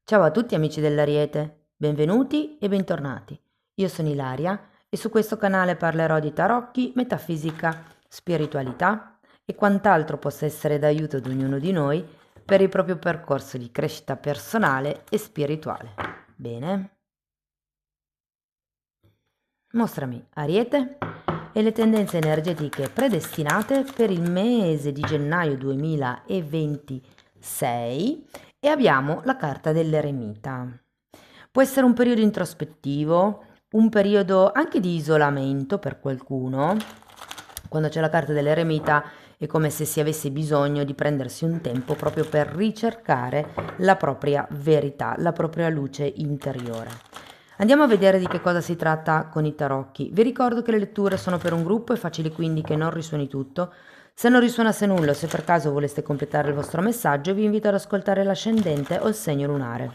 Ciao a tutti amici dell'Ariete, benvenuti e bentornati. Io sono Ilaria e su questo canale parlerò di tarocchi, metafisica, spiritualità e quant'altro possa essere d'aiuto ad ognuno di noi per il proprio percorso di crescita personale e spirituale. Bene? Mostrami Ariete e le tendenze energetiche predestinate per il mese di gennaio 2026 e abbiamo la carta dell'eremita. Può essere un periodo introspettivo, un periodo anche di isolamento per qualcuno. Quando c'è la carta dell'eremita è come se si avesse bisogno di prendersi un tempo proprio per ricercare la propria verità, la propria luce interiore. Andiamo a vedere di che cosa si tratta con i tarocchi. Vi ricordo che le letture sono per un gruppo, è facile quindi che non risuoni tutto. Se non risuonasse nulla o se per caso voleste completare il vostro messaggio, vi invito ad ascoltare l'ascendente o il segno lunare.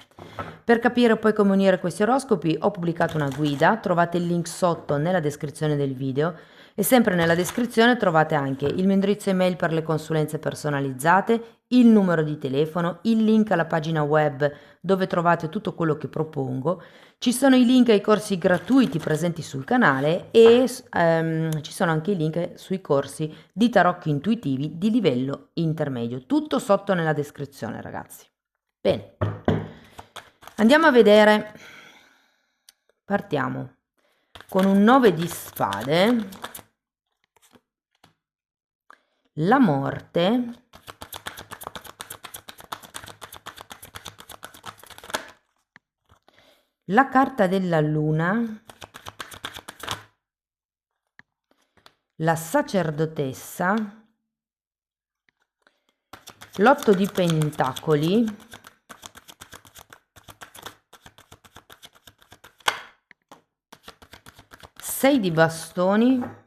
Per capire poi come unire questi oroscopi ho pubblicato una guida, trovate il link sotto nella descrizione del video e sempre nella descrizione trovate anche il mio indirizzo email per le consulenze personalizzate, il numero di telefono, il link alla pagina web dove trovate tutto quello che propongo. Ci sono i link ai corsi gratuiti presenti sul canale e ci sono anche i link sui corsi di tarocchi intuitivi di livello intermedio. Tutto sotto nella descrizione, ragazzi. Bene, andiamo a vedere. Partiamo con un 9 di spade, la morte, la carta della luna, la sacerdotessa, l'8 di pentacoli, sei di bastoni,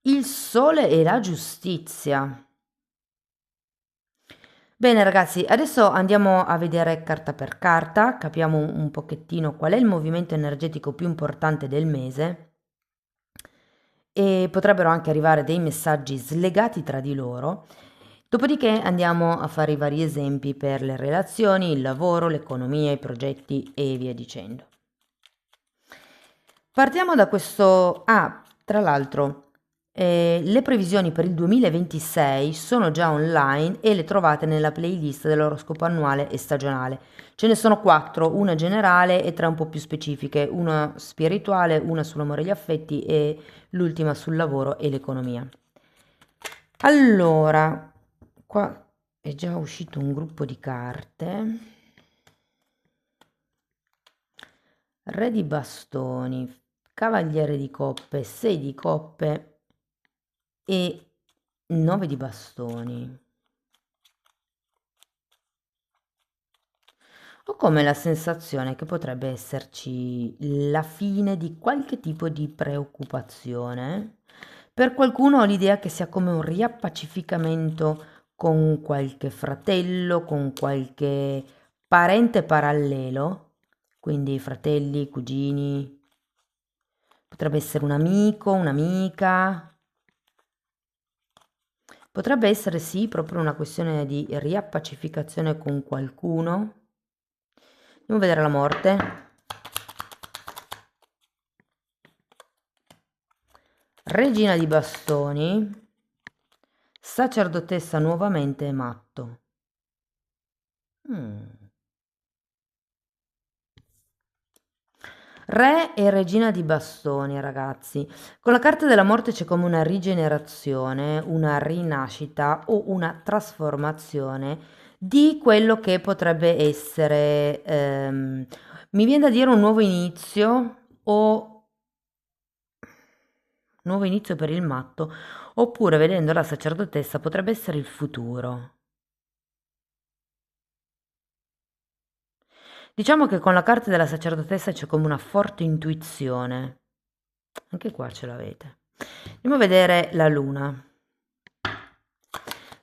il sole e la giustizia. Bene ragazzi, adesso andiamo a vedere carta per carta, capiamo un pochettino qual è il movimento energetico più importante del mese e potrebbero anche arrivare dei messaggi slegati tra di loro. Dopodiché andiamo a fare i vari esempi per le relazioni, il lavoro, l'economia, i progetti e via dicendo. Partiamo da questo. Tra l'altro, le previsioni per il 2026 sono già online e le trovate nella playlist dell'oroscopo annuale e stagionale. Ce ne sono 4, una generale e 3 un po' più specifiche, una spirituale, una sull'amore e gli affetti e l'ultima sul lavoro e l'economia. Allora, qua è già uscito un gruppo di carte. Re di bastoni, cavaliere di coppe, 6 di coppe e 9 di bastoni. Ho come la sensazione che potrebbe esserci la fine di qualche tipo di preoccupazione. Per qualcuno ho l'idea che sia come un riappacificamento con qualche fratello, con qualche parente parallelo, quindi fratelli, cugini, potrebbe essere un amico, un'amica. Potrebbe essere sì, proprio una questione di riappacificazione con qualcuno. Andiamo a vedere la morte. Regina di bastoni, sacerdotessa nuovamente matto. Re e regina di bastoni, ragazzi. Con la carta della morte c'è come una rigenerazione, una rinascita o una trasformazione di quello che potrebbe essere, mi viene da dire un nuovo inizio o nuovo inizio per il matto, oppure vedendo la sacerdotessa potrebbe essere il futuro. Diciamo che con la carta della sacerdotessa c'è come una forte intuizione. Anche qua ce l'avete. Andiamo a vedere la luna.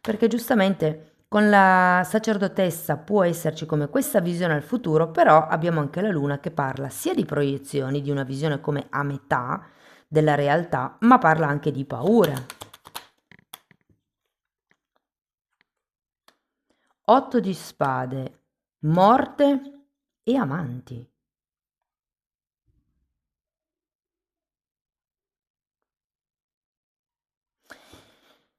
Perché giustamente con la sacerdotessa può esserci come questa visione al futuro, però abbiamo anche la luna che parla sia di proiezioni, di una visione come a metà della realtà, ma parla anche di paura. 8 di spade, morte e amanti.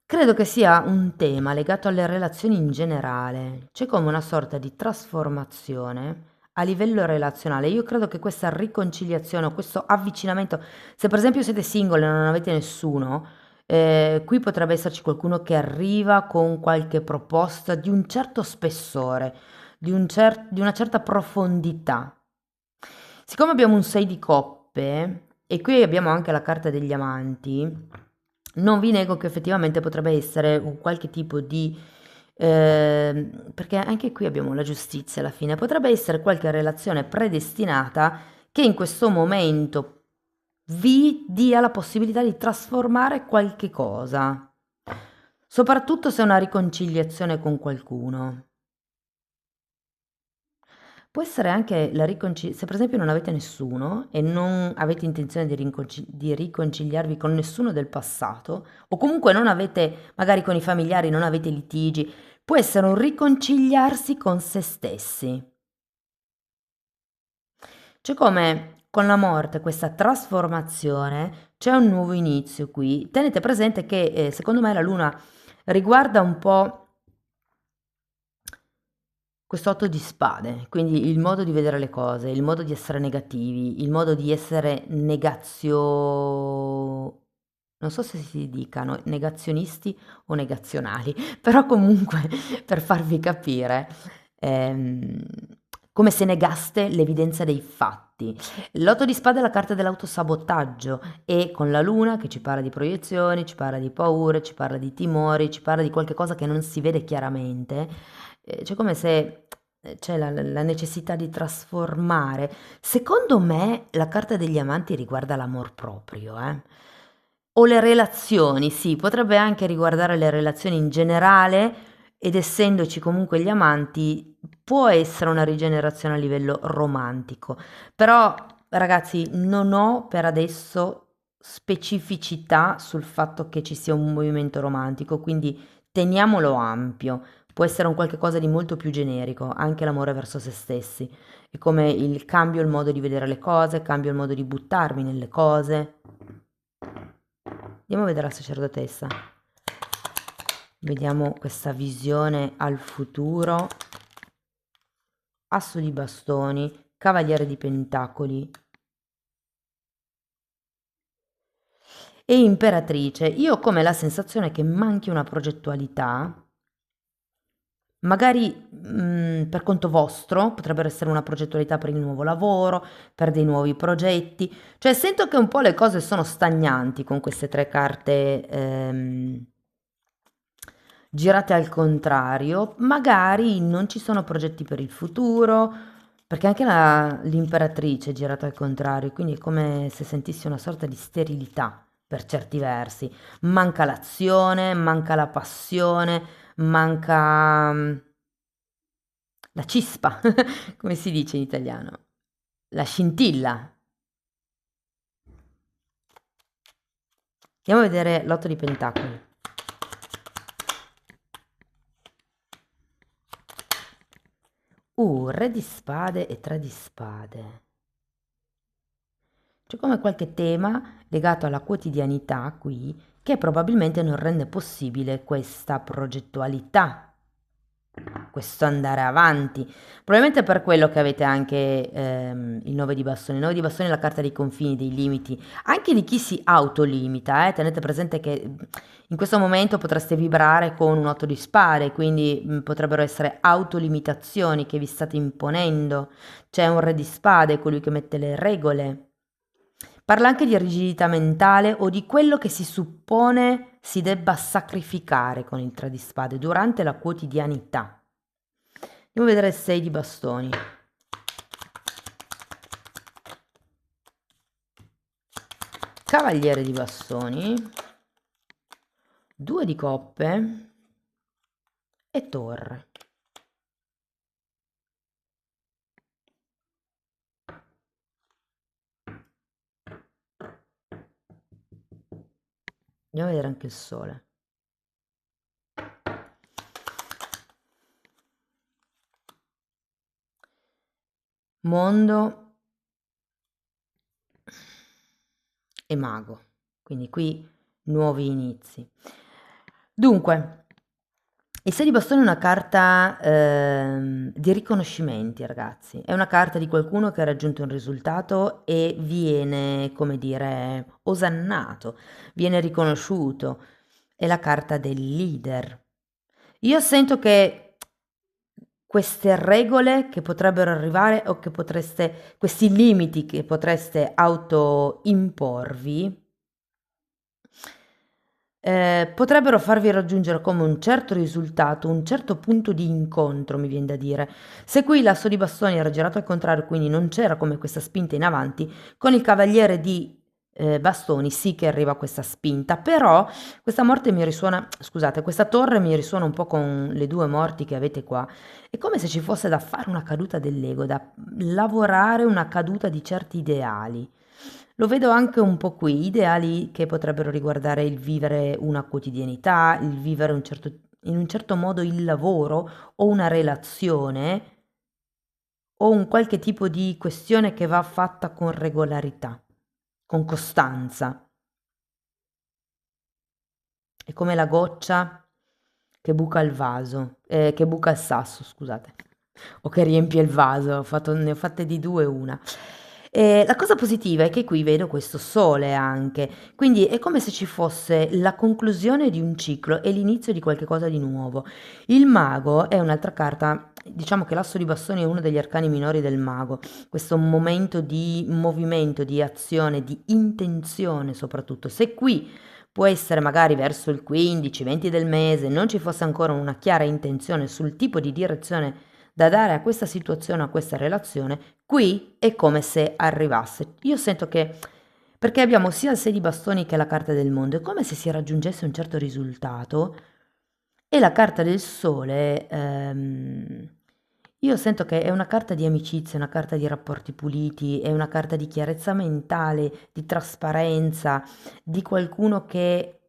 Credo che sia un tema legato alle relazioni in generale. C'è come una sorta di trasformazione a livello relazionale. Io credo che questa riconciliazione o questo avvicinamento, se per esempio siete single e non avete nessuno, qui potrebbe esserci qualcuno che arriva con qualche proposta di un certo spessore, di una certa profondità. Siccome abbiamo un 6 di coppe e qui abbiamo anche la carta degli amanti, non vi nego che effettivamente potrebbe essere un qualche tipo di perché anche qui abbiamo la giustizia alla fine, potrebbe essere qualche relazione predestinata che in questo momento vi dia la possibilità di trasformare qualche cosa, soprattutto se è una riconciliazione con qualcuno. Può essere anche la riconciliazione, se per esempio non avete nessuno e non avete intenzione di riconciliarvi con nessuno del passato, o comunque non avete, magari con i familiari, non avete litigi, può essere un riconciliarsi con se stessi. C'è come con la morte, questa trasformazione, c'è un nuovo inizio qui. Tenete presente che secondo me la luna riguarda un po' questo 8 di spade, quindi il modo di vedere le cose, il modo di essere negativi, il modo di essere non so se si dicano negazionisti o negazionali, però comunque per farvi capire, ehm, come se negaste l'evidenza dei fatti. L'otto di spade è la carta dell'autosabotaggio e con la luna che ci parla di proiezioni, ci parla di paure, ci parla di timori, ci parla di qualche cosa che non si vede chiaramente, c'è come se c'è la necessità di trasformare. Secondo me la carta degli amanti riguarda l'amor proprio, o le relazioni, sì, potrebbe anche riguardare le relazioni in generale ed essendoci comunque gli amanti, può essere una rigenerazione a livello romantico. Però, ragazzi, non ho per adesso specificità sul fatto che ci sia un movimento romantico, quindi teniamolo ampio. Può essere un qualche cosa di molto più generico, anche l'amore verso se stessi. È come il cambio il modo di vedere le cose, cambio il modo di buttarmi nelle cose. Andiamo a vedere la sacerdotessa. Vediamo questa visione al futuro. Asso di bastoni, cavaliere di pentacoli e imperatrice. Io ho come la sensazione che manchi una progettualità, magari per conto vostro, potrebbero essere una progettualità per il nuovo lavoro, per dei nuovi progetti. Cioè sento che un po' le cose sono stagnanti con queste tre carte girate al contrario. Magari non ci sono progetti per il futuro, perché anche l'imperatrice è girata al contrario, quindi è come se sentissi una sorta di sterilità per certi versi. Manca l'azione, manca la passione, manca la cispa, come si dice in italiano, la scintilla. Andiamo a vedere l'otto di pentacoli. Re di spade e tre di spade. C'è come qualche tema legato alla quotidianità qui che probabilmente non rende possibile questa progettualità, questo andare avanti. Probabilmente per quello che avete anche il 9 di bastoni. Il 9 di bastoni è la carta dei confini, dei limiti, anche di chi si autolimita. Tenete presente che in questo momento potreste vibrare con un 8 di spade, quindi potrebbero essere autolimitazioni che vi state imponendo. C'è un re di spade, colui che mette le regole. Parla anche di rigidità mentale o di quello che si suppone si debba sacrificare con il tre di spade durante la quotidianità. Andiamo a vedere il 6 di bastoni. Cavaliere di bastoni, 2 di coppe e torre. Andiamo a vedere anche il sole. Mondo e mago, quindi qui nuovi inizi. Dunque, il 6 di bastone è una carta di riconoscimenti, ragazzi. È una carta di qualcuno che ha raggiunto un risultato e viene, come dire, osannato, viene riconosciuto. È la carta del leader. Io sento che queste regole che potrebbero arrivare o che potreste, questi limiti che potreste autoimporvi, potrebbero farvi raggiungere come un certo risultato, un certo punto di incontro, mi viene da dire. Se qui l'asso di bastoni era girato al contrario, quindi non c'era come questa spinta in avanti, con il cavaliere di bastoni sì che arriva questa spinta, però questa morte mi risuona, scusate, questa torre mi risuona un po' con le due morti che avete qua. È come se ci fosse da fare una caduta dell'ego, da lavorare una caduta di certi ideali. Lo vedo anche un po' qui, ideali che potrebbero riguardare il vivere una quotidianità, il vivere in un certo modo il lavoro o una relazione o un qualche tipo di questione che va fatta con regolarità, con costanza. È come la goccia che buca il vaso, che buca il sasso, scusate, o che riempie il vaso, ne ho fatte di due una. La cosa positiva è che qui vedo questo sole anche, quindi è come se ci fosse la conclusione di un ciclo e l'inizio di qualche cosa di nuovo. Il mago è un'altra carta, diciamo che l'asso di bastoni è uno degli arcani minori del mago, questo momento di movimento, di azione, di intenzione soprattutto. Se qui può essere magari verso il 15-20 del mese, non ci fosse ancora una chiara intenzione sul tipo di direzione da dare a questa situazione, a questa relazione, qui è come se arrivasse. Io sento che, perché abbiamo sia il 6 di bastoni che la carta del mondo, è come se si raggiungesse un certo risultato e la carta del sole, io sento che è una carta di amicizia, una carta di rapporti puliti, è una carta di chiarezza mentale, di trasparenza, di qualcuno che,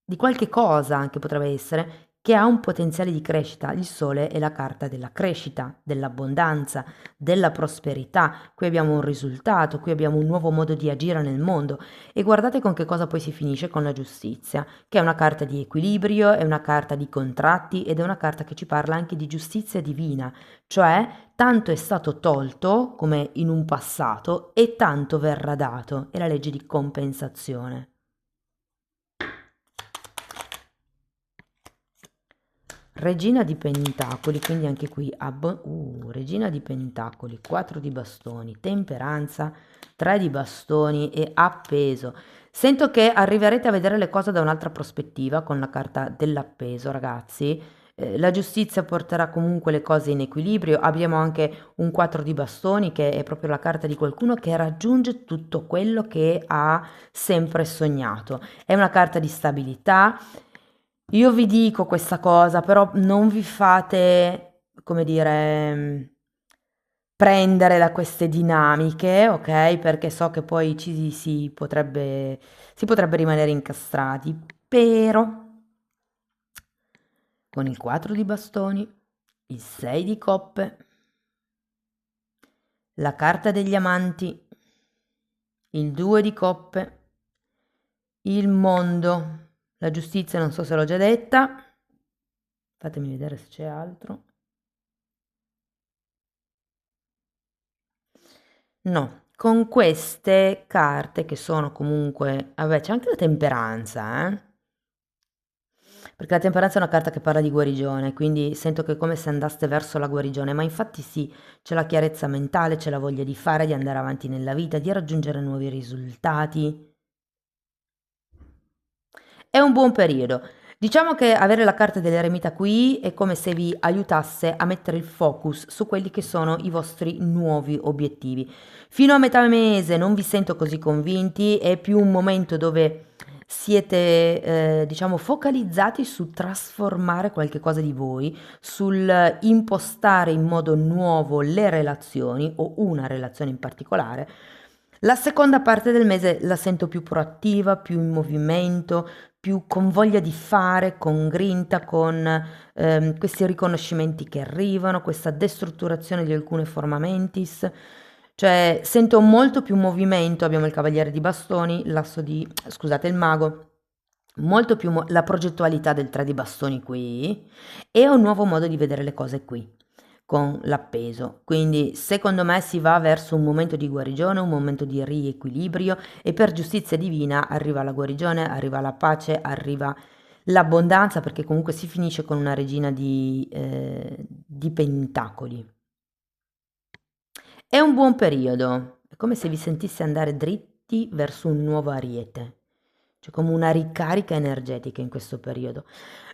di qualche cosa anche potrebbe essere, che ha un potenziale di crescita. Il sole è la carta della crescita, dell'abbondanza, della prosperità. Qui abbiamo un risultato, qui abbiamo un nuovo modo di agire nel mondo. E guardate con che cosa poi si finisce con la giustizia, che è una carta di equilibrio, è una carta di contratti ed è una carta che ci parla anche di giustizia divina, cioè tanto è stato tolto come in un passato e tanto verrà dato, è la legge di compensazione. Regina di Pentacoli, quindi anche qui Regina di Pentacoli, 4 di bastoni, temperanza, 3 di bastoni e appeso. Sento che arriverete a vedere le cose da un'altra prospettiva con la carta dell'appeso, ragazzi. La giustizia porterà comunque le cose in equilibrio. Abbiamo anche un 4 di bastoni che è proprio la carta di qualcuno che raggiunge tutto quello che ha sempre sognato. È una carta di stabilità. Io vi dico questa cosa, però non vi fate, come dire, prendere da queste dinamiche, ok? Perché so che poi si potrebbe rimanere incastrati, però con il 4 di bastoni, il 6 di coppe, la carta degli amanti, il 2 di coppe, il mondo, la giustizia non so se l'ho già detta, fatemi vedere se c'è altro. No, con queste carte che sono comunque, vabbè, c'è anche la temperanza, perché la temperanza è una carta che parla di guarigione, quindi sento che è come se andaste verso la guarigione, ma infatti sì, c'è la chiarezza mentale, c'è la voglia di fare, di andare avanti nella vita, di raggiungere nuovi risultati. È un buon periodo. Diciamo che avere la carta dell'eremita qui è come se vi aiutasse a mettere il focus su quelli che sono i vostri nuovi obiettivi. Fino a metà mese non vi sento così convinti, è più un momento dove siete, diciamo, focalizzati su trasformare qualche cosa di voi, sul impostare in modo nuovo le relazioni o una relazione in particolare. La seconda parte del mese la sento più proattiva, più in movimento, più con voglia di fare, con grinta, con questi riconoscimenti che arrivano, questa destrutturazione di alcune forma mentis. Cioè, sento molto più movimento, abbiamo il Cavaliere di Bastoni, scusate, il Mago, molto più la progettualità del 3 di Bastoni qui e un nuovo modo di vedere le cose qui con l'appeso. Quindi secondo me si va verso un momento di guarigione, un momento di riequilibrio e per giustizia divina arriva la guarigione, arriva la pace, arriva l'abbondanza perché comunque si finisce con una regina di pentacoli. È un buon periodo, è come se vi sentisse andare dritti verso un nuovo ariete. C'è come una ricarica energetica in questo periodo.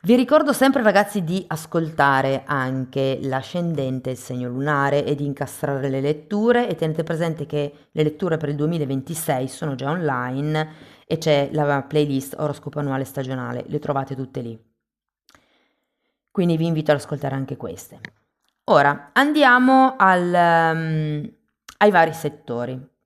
Vi ricordo sempre ragazzi di ascoltare anche l'ascendente, il segno lunare e di incastrare le letture e tenete presente che le letture per il 2026 sono già online e c'è la playlist oroscopo annuale stagionale, le trovate tutte lì. Quindi vi invito ad ascoltare anche queste. Ora andiamo ai vari settori.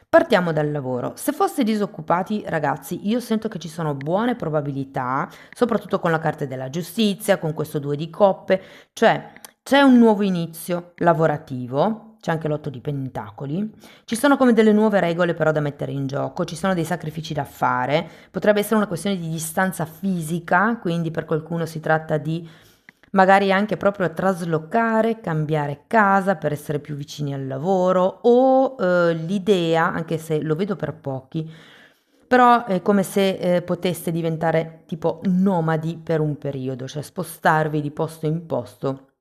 Partiamo dal lavoro. Se foste disoccupati, ragazzi, io sento che ci sono buone probabilità, soprattutto con la carta della giustizia, con questo 2 di coppe, cioè c'è un nuovo inizio lavorativo, c'è anche l'8 di pentacoli, ci sono come delle nuove regole però da mettere in gioco, ci sono dei sacrifici da fare, potrebbe essere una questione di distanza fisica, quindi per qualcuno si tratta di magari anche proprio traslocare, cambiare casa per essere più vicini al lavoro o l'idea, anche se lo vedo per pochi, però è come se poteste diventare tipo nomadi per un periodo, cioè spostarvi di posto in posto,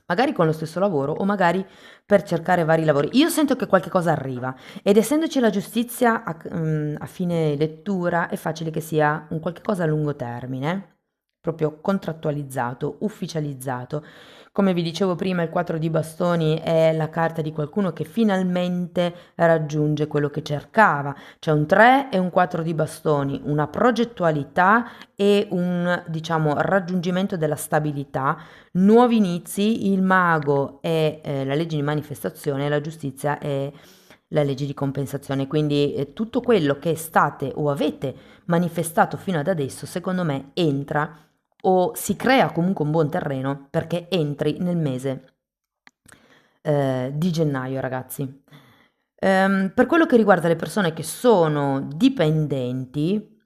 magari con lo stesso lavoro o magari per cercare vari lavori. Io sento che qualche cosa arriva ed essendoci la giustizia a fine lettura è facile che sia un qualche cosa a lungo termine, proprio contrattualizzato, ufficializzato. Come vi dicevo prima, il 4 di bastoni è la carta di qualcuno che finalmente raggiunge quello che cercava. C'è un 3 e un 4 di bastoni, una progettualità e un, diciamo, raggiungimento della stabilità, nuovi inizi, il mago è la legge di manifestazione, la giustizia è la legge di compensazione. Quindi tutto quello che state o avete manifestato fino ad adesso, secondo me, entra o si crea comunque un buon terreno perché entri nel mese di gennaio, ragazzi. Per quello che riguarda le persone che sono dipendenti,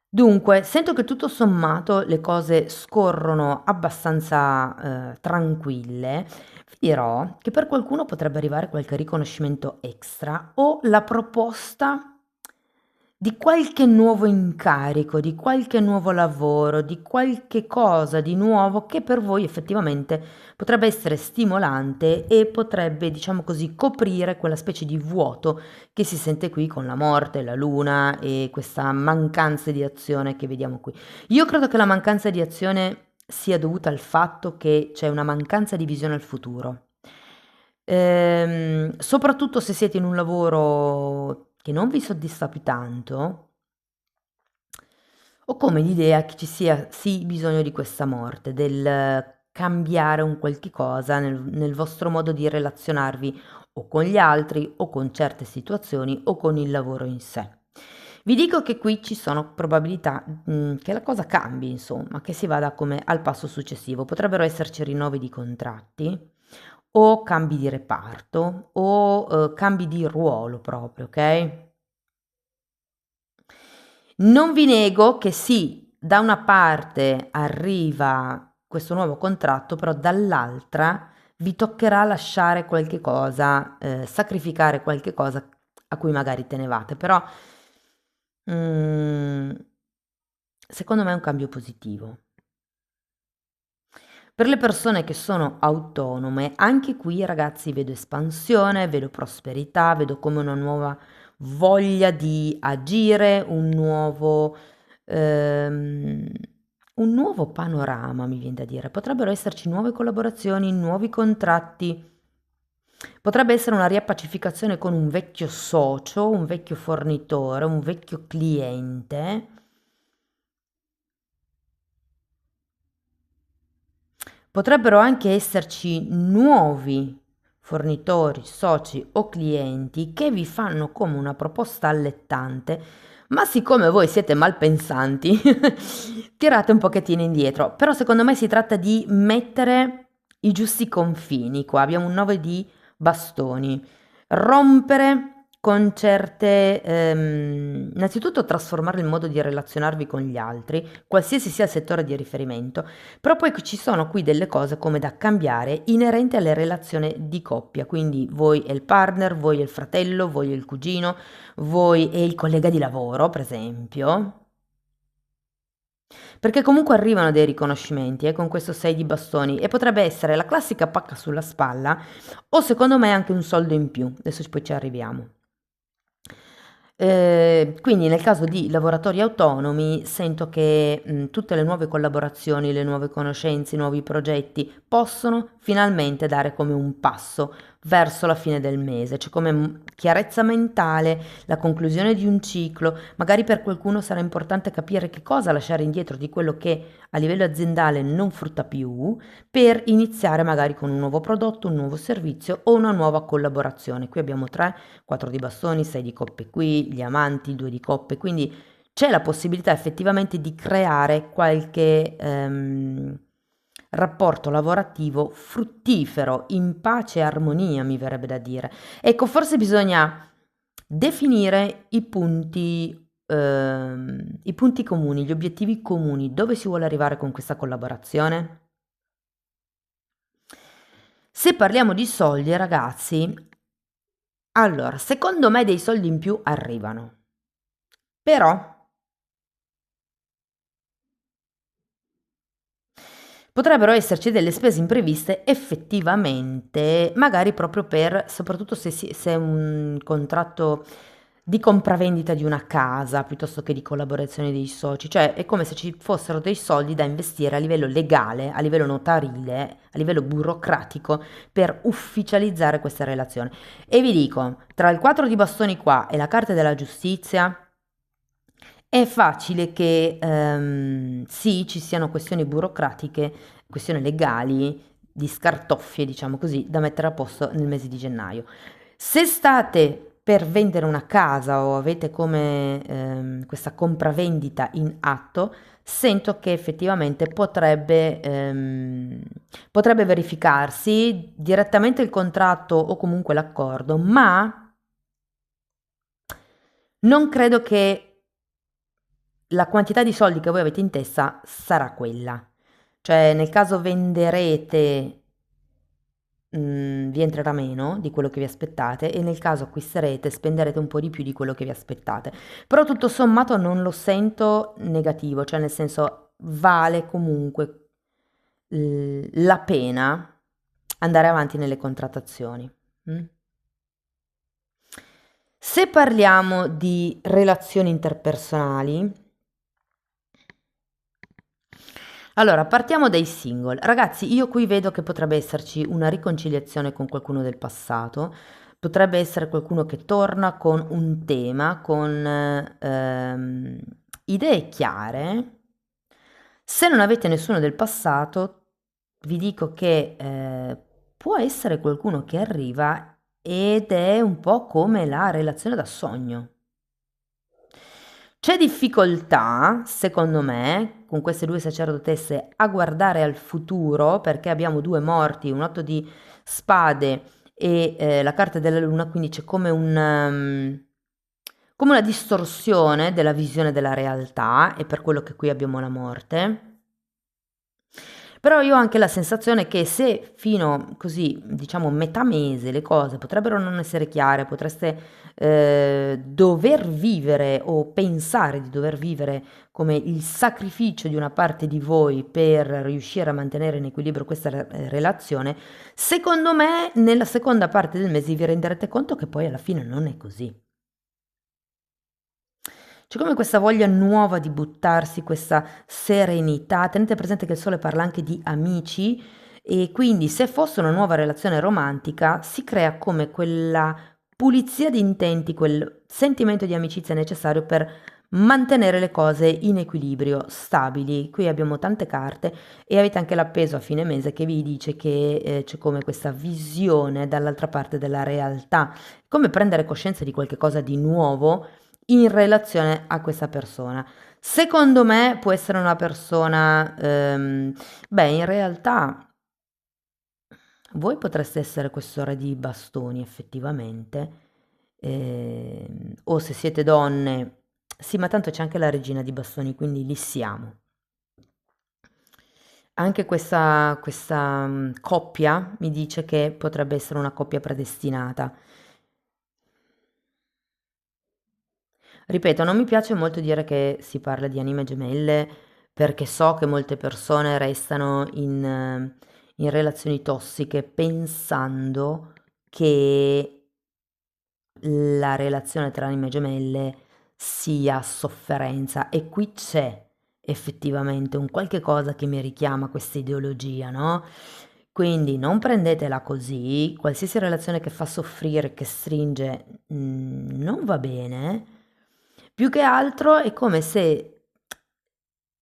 dunque, sento che tutto sommato le cose scorrono abbastanza tranquille. Vi dirò che per qualcuno potrebbe arrivare qualche riconoscimento extra o la proposta di qualche nuovo incarico, di qualche nuovo lavoro, di qualche cosa di nuovo che per voi effettivamente potrebbe essere stimolante e potrebbe, diciamo così, coprire quella specie di vuoto che si sente qui con la morte, la luna e questa mancanza di azione che vediamo qui. Io credo che la mancanza di azione sia dovuta al fatto che c'è una mancanza di visione al futuro. Soprattutto se siete in un lavoro che non vi soddisfa più tanto, ho come l'idea che ci sia sì bisogno di questa morte, del cambiare un qualche cosa nel vostro modo di relazionarvi o con gli altri o con certe situazioni o con il lavoro in sé. Vi dico che qui ci sono probabilità che la cosa cambi, insomma, che si vada come al passo successivo. Potrebbero esserci rinnovi di contratti o cambi di reparto o cambi di ruolo proprio, ok? Non vi nego che sì, da una parte arriva questo nuovo contratto, però dall'altra vi toccherà lasciare qualche cosa, sacrificare qualche cosa a cui magari tenevate, però mm, secondo me è un cambio positivo. Per le persone che sono autonome, anche qui ragazzi vedo espansione, vedo prosperità, vedo come una nuova voglia di agire, ehm, un nuovo panorama, mi viene da dire. Potrebbero esserci nuove collaborazioni, nuovi contratti. Potrebbe essere una riappacificazione con un vecchio socio, un vecchio fornitore, un vecchio cliente. Potrebbero anche esserci nuovi fornitori, soci o clienti che vi fanno come una proposta allettante, ma siccome voi siete malpensanti, tirate un pochettino indietro. Però secondo me si tratta di mettere i giusti confini. Qua abbiamo un 9 di bastoni. Rompere con certe, innanzitutto trasformare il modo di relazionarvi con gli altri, qualsiasi sia il settore di riferimento, però poi ci sono qui delle cose come da cambiare inerenti alle relazioni di coppia, quindi voi e il partner, voi e il fratello, voi e il cugino, voi e il collega di lavoro, per esempio. Perché comunque arrivano dei riconoscimenti con questo 6 di bastoni e potrebbe essere la classica pacca sulla spalla o secondo me anche un soldo in più. Adesso poi ci arriviamo. Quindi nel caso di lavoratori autonomi sento che tutte le nuove collaborazioni, le nuove conoscenze, i nuovi progetti possono finalmente dare come un passo verso la fine del mese, cioè come chiarezza mentale, la conclusione di un ciclo. Magari per qualcuno sarà importante capire che cosa lasciare indietro di quello che a livello aziendale non frutta più, per iniziare magari con un nuovo prodotto, un nuovo servizio o una nuova collaborazione. Qui abbiamo 3, 4 di bastoni, 6 di coppe qui, gli amanti, 2 di coppe, quindi c'è la possibilità effettivamente di creare qualche rapporto lavorativo fruttifero, in pace e armonia, mi verrebbe da dire. Ecco, forse bisogna definire i punti comuni, gli obiettivi comuni, dove si vuole arrivare con questa collaborazione. Se parliamo di soldi, ragazzi, allora, secondo me dei soldi in più arrivano, però potrebbero esserci delle spese impreviste effettivamente, magari proprio per, soprattutto se è un contratto di compravendita di una casa piuttosto che di collaborazione dei soci, cioè è come se ci fossero dei soldi da investire a livello legale, a livello notarile, a livello burocratico per ufficializzare questa relazione. E vi dico, tra il 4 di bastoni qua e la carta della giustizia, è facile che sì, ci siano questioni burocratiche, questioni legali, di scartoffie, diciamo così, da mettere a posto nel mese di gennaio. Se state per vendere una casa o avete come questa compravendita in atto, sento che effettivamente potrebbe verificarsi direttamente il contratto o comunque l'accordo, ma non credo che la quantità di soldi che voi avete in testa sarà quella. Cioè, nel caso venderete, vi entrerà meno di quello che vi aspettate e nel caso acquisterete, spenderete un po' di più di quello che vi aspettate. Però tutto sommato non lo sento negativo, cioè nel senso vale comunque la pena andare avanti nelle contrattazioni. Mm? Se parliamo di relazioni interpersonali, allora, partiamo dai single. Ragazzi, io qui vedo che potrebbe esserci una riconciliazione con qualcuno del passato, potrebbe essere qualcuno che torna con un tema, con idee chiare. Se non avete nessuno del passato, vi dico che può essere qualcuno che arriva ed è un po' come la relazione da sogno. C'è difficoltà, secondo me, con queste due sacerdotesse a guardare al futuro perché abbiamo due morti, un 8 di spade e la carta della luna, quindi c'è come una distorsione della visione della realtà e per quello che qui abbiamo la morte. Però io ho anche la sensazione che se fino così, diciamo, metà mese le cose potrebbero non essere chiare, potreste dover vivere o pensare di dover vivere come il sacrificio di una parte di voi per riuscire a mantenere in equilibrio questa relazione, secondo me nella seconda parte del mese vi renderete conto che poi alla fine non è così. C'è come questa voglia nuova di buttarsi, questa serenità. Tenete presente che il sole parla anche di amici e quindi se fosse una nuova relazione romantica si crea come quella pulizia di intenti, quel sentimento di amicizia necessario per mantenere le cose in equilibrio, stabili. Qui abbiamo tante carte e avete anche l'appeso a fine mese che vi dice che c'è come questa visione dall'altra parte della realtà, come prendere coscienza di qualche cosa di nuovo in relazione a questa persona. Secondo me può essere una persona, beh, in realtà voi potreste essere questo re di bastoni effettivamente, o se siete donne, sì, ma tanto c'è anche la regina di bastoni, quindi lì siamo. Anche questa coppia mi dice che potrebbe essere una coppia predestinata. Ripeto, non mi piace molto dire che si parla di anime gemelle perché so che molte persone restano in relazioni tossiche pensando che la relazione tra anime gemelle sia sofferenza e qui c'è effettivamente un qualche cosa che mi richiama questa ideologia, no? Quindi non prendetela così, qualsiasi relazione che fa soffrire, che stringe, non va bene. Più che altro è come se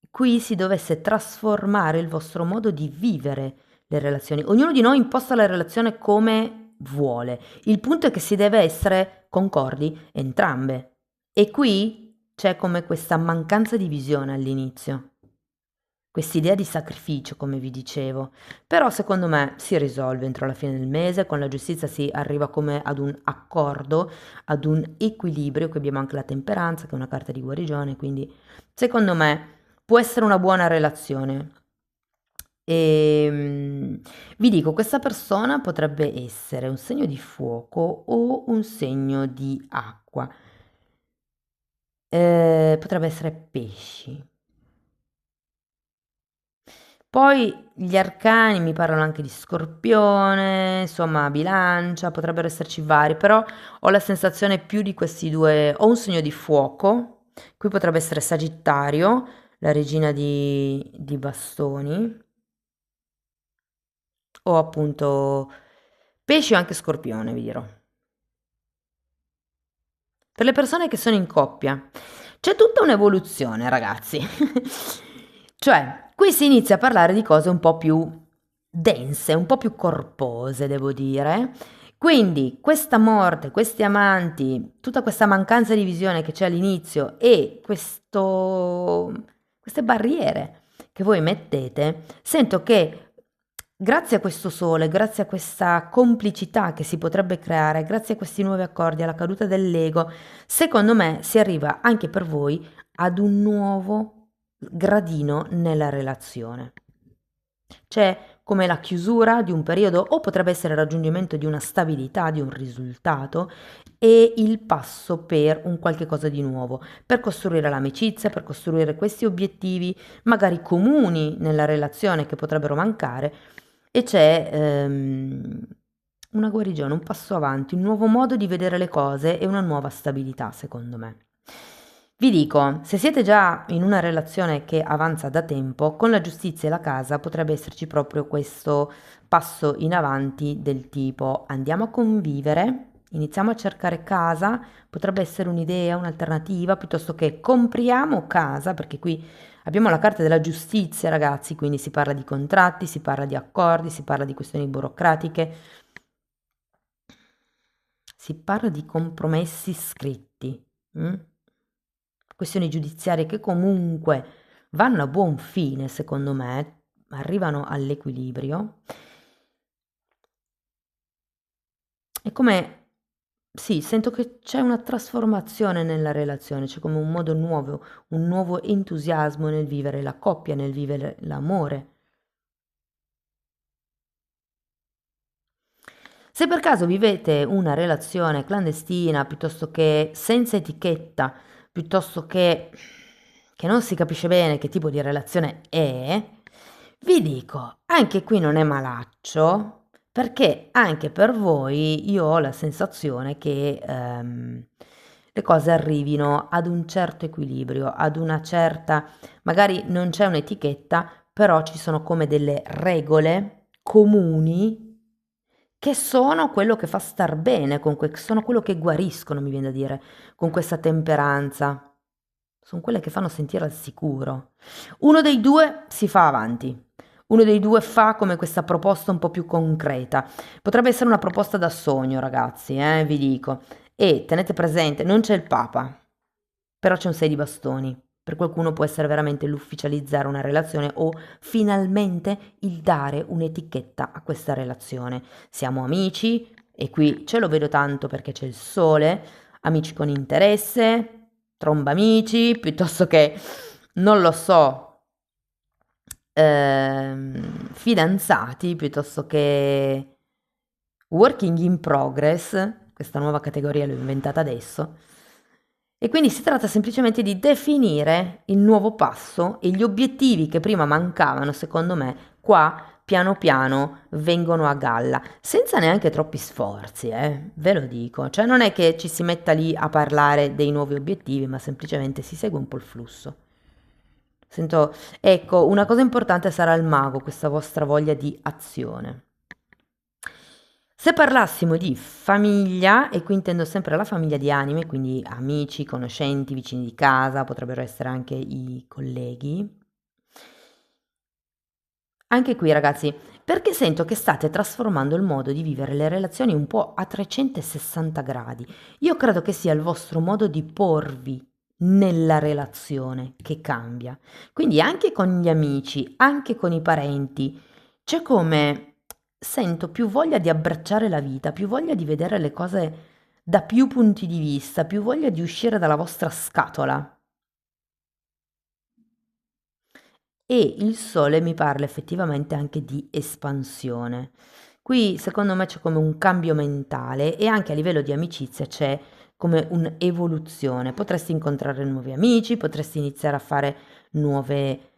qui si dovesse trasformare il vostro modo di vivere le relazioni. Ognuno di noi imposta la relazione come vuole. Il punto è che si deve essere concordi entrambe. E qui c'è come questa mancanza di visione all'inizio. Quest'idea di sacrificio, come vi dicevo, però secondo me si risolve entro la fine del mese, con la giustizia si arriva come ad un accordo, ad un equilibrio, qui abbiamo anche la temperanza che è una carta di guarigione, quindi secondo me può essere una buona relazione. Vi dico, questa persona potrebbe essere un segno di fuoco o un segno di acqua. Potrebbe essere pesci. Poi gli arcani mi parlano anche di Scorpione, insomma, Bilancia, potrebbero esserci vari, però ho la sensazione più di questi due, o un segno di fuoco, qui potrebbe essere Sagittario, la regina di bastoni, o appunto Pesci o anche Scorpione, vi dirò. Per le persone che sono in coppia, c'è tutta un'evoluzione, ragazzi. Cioè, qui si inizia a parlare di cose un po' più dense, un po' più corpose, devo dire. Quindi questa morte, questi amanti, tutta questa mancanza di visione che c'è all'inizio e queste barriere che voi mettete, sento che grazie a questo sole, grazie a questa complicità che si potrebbe creare, grazie a questi nuovi accordi, alla caduta dell'ego, secondo me si arriva anche per voi ad un nuovo gradino nella relazione. C'è come la chiusura di un periodo o potrebbe essere il raggiungimento di una stabilità, di un risultato e il passo per un qualche cosa di nuovo, per costruire l'amicizia, per costruire questi obiettivi magari comuni nella relazione che potrebbero mancare e c'è una guarigione, un passo avanti, un nuovo modo di vedere le cose e una nuova stabilità, secondo me. Vi dico, se siete già in una relazione che avanza da tempo, con la giustizia e la casa potrebbe esserci proprio questo passo in avanti del tipo andiamo a convivere, iniziamo a cercare casa, potrebbe essere un'idea, un'alternativa, piuttosto che compriamo casa, perché qui abbiamo la carta della giustizia, ragazzi, quindi si parla di contratti, si parla di accordi, si parla di questioni burocratiche, si parla di compromessi scritti, questioni giudiziarie che comunque vanno a buon fine, secondo me, arrivano all'equilibrio. È come, sì, sento che c'è una trasformazione nella relazione, c'è come un modo nuovo, un nuovo entusiasmo nel vivere la coppia, nel vivere l'amore. Se per caso vivete una relazione clandestina, piuttosto che senza etichetta, piuttosto che non si capisce bene che tipo di relazione è, vi dico, anche qui non è malaccio, perché anche per voi io ho la sensazione che le cose arrivino ad un certo equilibrio, ad una certa, magari non c'è un'etichetta, però ci sono come delle regole comuni che sono quello che fa star bene, sono quello che guariscono, mi viene da dire, con questa temperanza. sono quelle che fanno sentire al sicuro. Uno dei due si fa avanti. Uno dei due fa come questa proposta un po' più concreta. Potrebbe essere una proposta da sogno, ragazzi, vi dico. E tenete presente, non c'è il Papa, però c'è un 6 di bastoni. Per qualcuno può essere veramente l'ufficializzare una relazione o finalmente il dare un'etichetta a questa relazione. Siamo amici, e qui ce lo vedo tanto perché c'è il sole, amici con interesse, tromba amici, piuttosto che, non lo so, fidanzati, piuttosto che working in progress, questa nuova categoria l'ho inventata adesso, e quindi si tratta semplicemente di definire il nuovo passo e gli obiettivi che prima mancavano, secondo me, qua piano piano vengono a galla, senza neanche troppi sforzi, ve lo dico. Cioè non è che ci si metta lì a parlare dei nuovi obiettivi, ma semplicemente si segue un po' il flusso. Sento, ecco, una cosa importante sarà il mago, questa vostra voglia di azione. Se parlassimo di famiglia, e qui intendo sempre la famiglia di anime, quindi amici, conoscenti, vicini di casa, potrebbero essere anche i colleghi. Anche qui, ragazzi, perché sento che state trasformando il modo di vivere le relazioni un po' a 360 gradi. Io credo che sia il vostro modo di porvi nella relazione che cambia. Quindi anche con gli amici, anche con i parenti, c'è come sento più voglia di abbracciare la vita, più voglia di vedere le cose da più punti di vista, più voglia di uscire dalla vostra scatola. E il sole mi parla effettivamente anche di espansione. Qui secondo me c'è come un cambio mentale e anche a livello di amicizia c'è come un'evoluzione. Potresti incontrare nuovi amici, potresti iniziare a fare nuove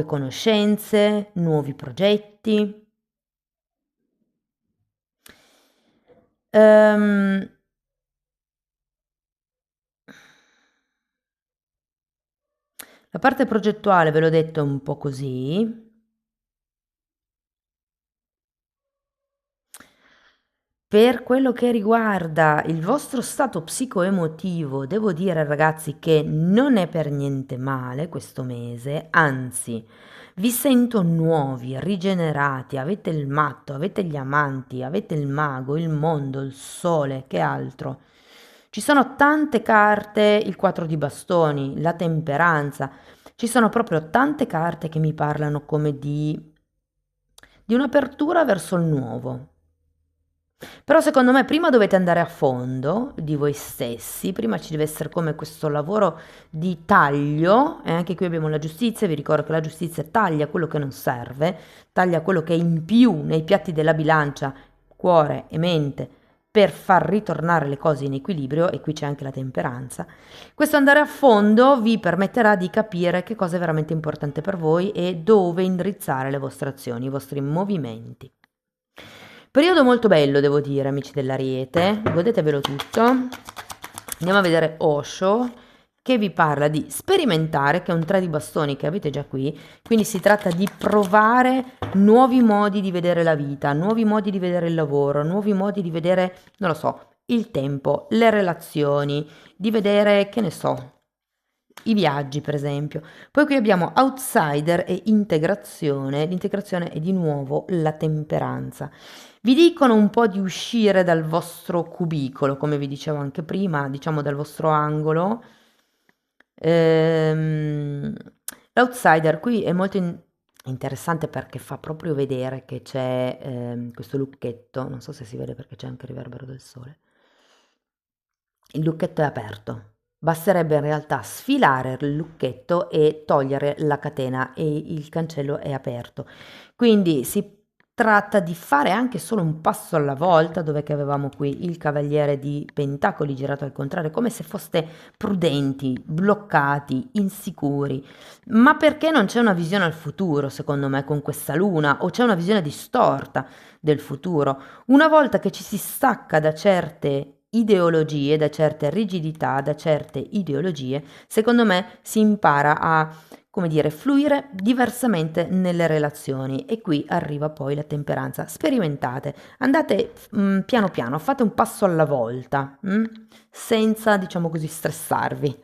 conoscenze, nuovi progetti. Ehm, la parte progettuale, ve l'ho detto, è un po' così. Per quello che riguarda il vostro stato psicoemotivo, devo dire ragazzi che non è per niente male questo mese, anzi, vi sento nuovi, rigenerati, avete il matto, avete gli amanti, avete il mago, il mondo, il sole, che altro? Ci sono tante carte, il 4 di bastoni, la temperanza, ci sono proprio tante carte che mi parlano come di un'apertura verso il nuovo. Però secondo me prima dovete andare a fondo di voi stessi, prima ci deve essere come questo lavoro di taglio, e anche qui abbiamo la giustizia, vi ricordo che la giustizia taglia quello che non serve, taglia quello che è in più nei piatti della bilancia, cuore e mente, per far ritornare le cose in equilibrio, e qui c'è anche la temperanza. Questo andare a fondo vi permetterà di capire che cosa è veramente importante per voi e dove indirizzare le vostre azioni, i vostri movimenti. Periodo molto bello, devo dire, amici dell'Ariete, godetevelo tutto. Andiamo a vedere Osho, che vi parla di sperimentare, che è un 3 di bastoni che avete già qui, quindi si tratta di provare nuovi modi di vedere la vita, nuovi modi di vedere il lavoro, nuovi modi di vedere, non lo so, il tempo, le relazioni, di vedere, che ne so, i viaggi per esempio. Poi qui abbiamo outsider e integrazione. L'integrazione è di nuovo la temperanza. Vi dicono un po' di uscire dal vostro cubicolo, come vi dicevo anche prima, diciamo dal vostro angolo. L'outsider qui è molto interessante perché fa proprio vedere che c'è questo lucchetto, non so se si vede perché c'è anche il riverbero del sole. Il lucchetto è aperto. Basterebbe in realtà sfilare il lucchetto e togliere la catena e il cancello è aperto. Quindi si tratta di fare anche solo un passo alla volta, dove che avevamo qui il cavaliere di pentacoli girato al contrario, come se foste prudenti, bloccati, insicuri. Ma perché non c'è una visione al futuro, secondo me, con questa luna, o c'è una visione distorta del futuro? Una volta che ci si stacca da certe ideologie, da certe rigidità, da certe ideologie, secondo me si impara a come dire, fluire diversamente nelle relazioni e qui arriva poi la temperanza. Sperimentate, andate piano piano, fate un passo alla volta, senza, diciamo così, stressarvi.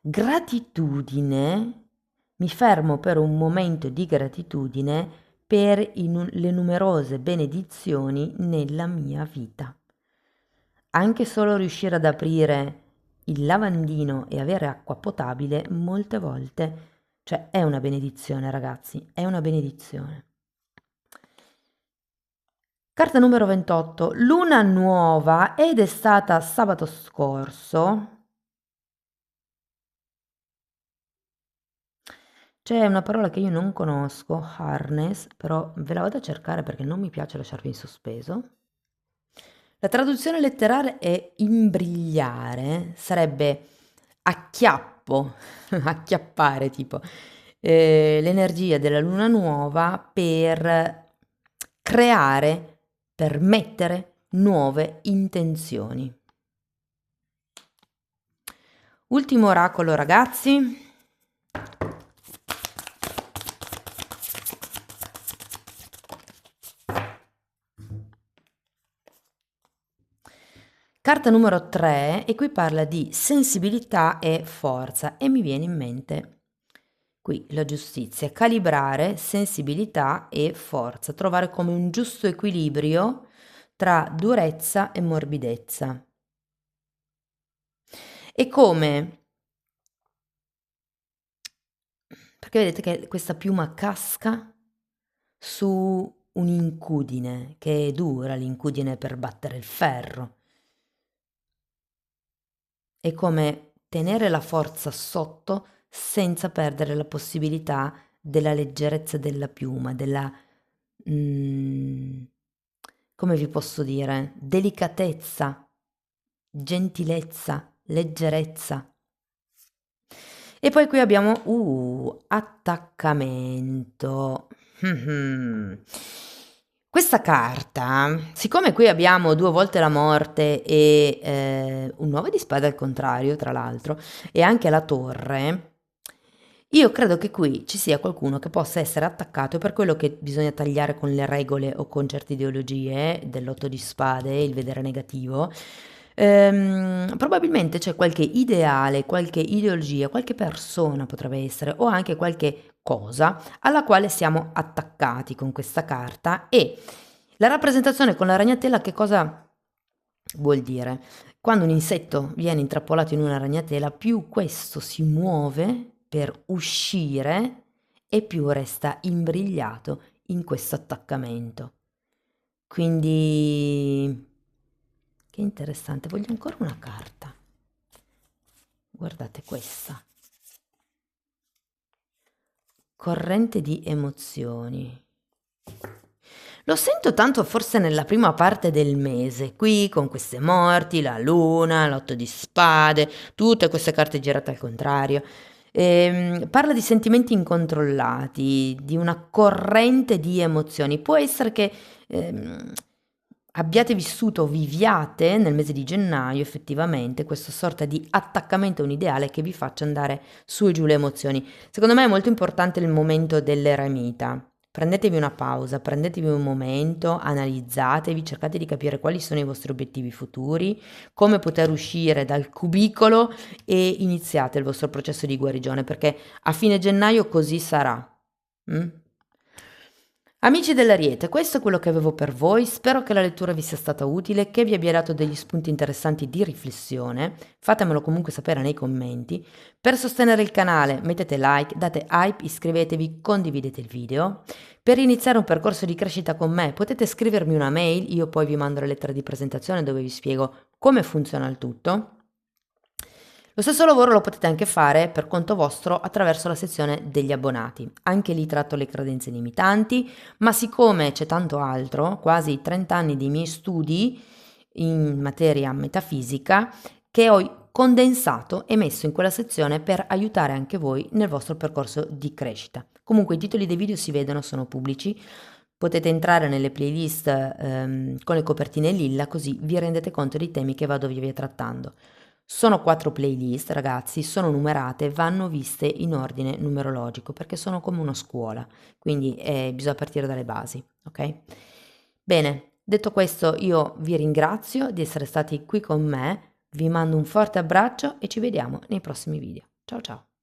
Gratitudine, mi fermo per un momento di gratitudine per le numerose benedizioni nella mia vita. Anche solo riuscire ad aprire il lavandino e avere acqua potabile molte volte, cioè è una benedizione, ragazzi, è una benedizione. Carta numero 28, luna nuova, ed è stata sabato scorso. C'è una parola che io non conosco, harness, però ve la vado a cercare perché non mi piace lasciarvi in sospeso. La traduzione letterale è imbrigliare, sarebbe acchiappo, acchiappare tipo, l'energia della luna nuova per creare, per mettere nuove intenzioni. Ultimo oracolo, ragazzi. Carta numero 3 e qui parla di sensibilità e forza e mi viene in mente qui la giustizia, calibrare sensibilità e forza, trovare come un giusto equilibrio tra durezza e morbidezza. E come, perché vedete che questa piuma casca su un'incudine, che è dura l'incudine per battere il ferro. È come tenere la forza sotto senza perdere la possibilità della leggerezza della piuma, della, come vi posso dire, delicatezza, gentilezza, leggerezza. E poi qui abbiamo, attaccamento. Questa carta, siccome qui abbiamo 2 volte la morte e un 9 di spade al contrario, tra l'altro, e anche la torre, io credo che qui ci sia qualcuno che possa essere attaccato, e per quello che bisogna tagliare con le regole o con certe ideologie dell'8 di spade, il vedere negativo. Probabilmente c'è qualche ideale, qualche ideologia, qualche persona potrebbe essere, o anche qualche cosa alla quale siamo attaccati con questa carta. E la rappresentazione con la ragnatela che cosa vuol dire? Quando un insetto viene intrappolato in una ragnatela, più questo si muove per uscire e più resta imbrigliato in questo attaccamento. Quindi, che interessante, voglio ancora una carta. Guardate questa. Corrente di emozioni. Lo sento tanto forse nella prima parte del mese, qui con queste morti, la luna, l'otto di spade, tutte queste carte girate al contrario. Parla di sentimenti incontrollati, di una corrente di emozioni. Può essere che abbiate vissuto, viviate nel mese di gennaio effettivamente questa sorta di attaccamento a un ideale che vi faccia andare su e giù le emozioni. Secondo me è molto importante il momento dell'eremita. Prendetevi una pausa, prendetevi un momento, analizzatevi, cercate di capire quali sono i vostri obiettivi futuri, come poter uscire dal cubicolo e iniziate il vostro processo di guarigione, perché a fine gennaio così sarà. Amici dell'Ariete, questo è quello che avevo per voi, spero che la lettura vi sia stata utile, che vi abbia dato degli spunti interessanti di riflessione, fatemelo comunque sapere nei commenti. Per sostenere il canale mettete like, date hype, iscrivetevi, condividete il video. Per iniziare un percorso di crescita con me potete scrivermi una mail, io poi vi mando la lettera di presentazione dove vi spiego come funziona il tutto. Lo stesso lavoro lo potete anche fare per conto vostro attraverso la sezione degli abbonati. Anche lì tratto le credenze limitanti, ma siccome c'è tanto altro, quasi 30 anni di miei studi in materia metafisica, che ho condensato e messo in quella sezione per aiutare anche voi nel vostro percorso di crescita. Comunque i titoli dei video si vedono, sono pubblici, Potete entrare nelle playlist con le copertine lilla, così vi rendete conto dei temi che vado via via trattando. Sono 4 playlist, ragazzi, sono numerate, vanno viste in ordine numerologico perché sono come una scuola, quindi bisogna partire dalle basi, ok? Bene, detto questo, io vi ringrazio di essere stati qui con me, vi mando un forte abbraccio e ci vediamo nei prossimi video. Ciao ciao!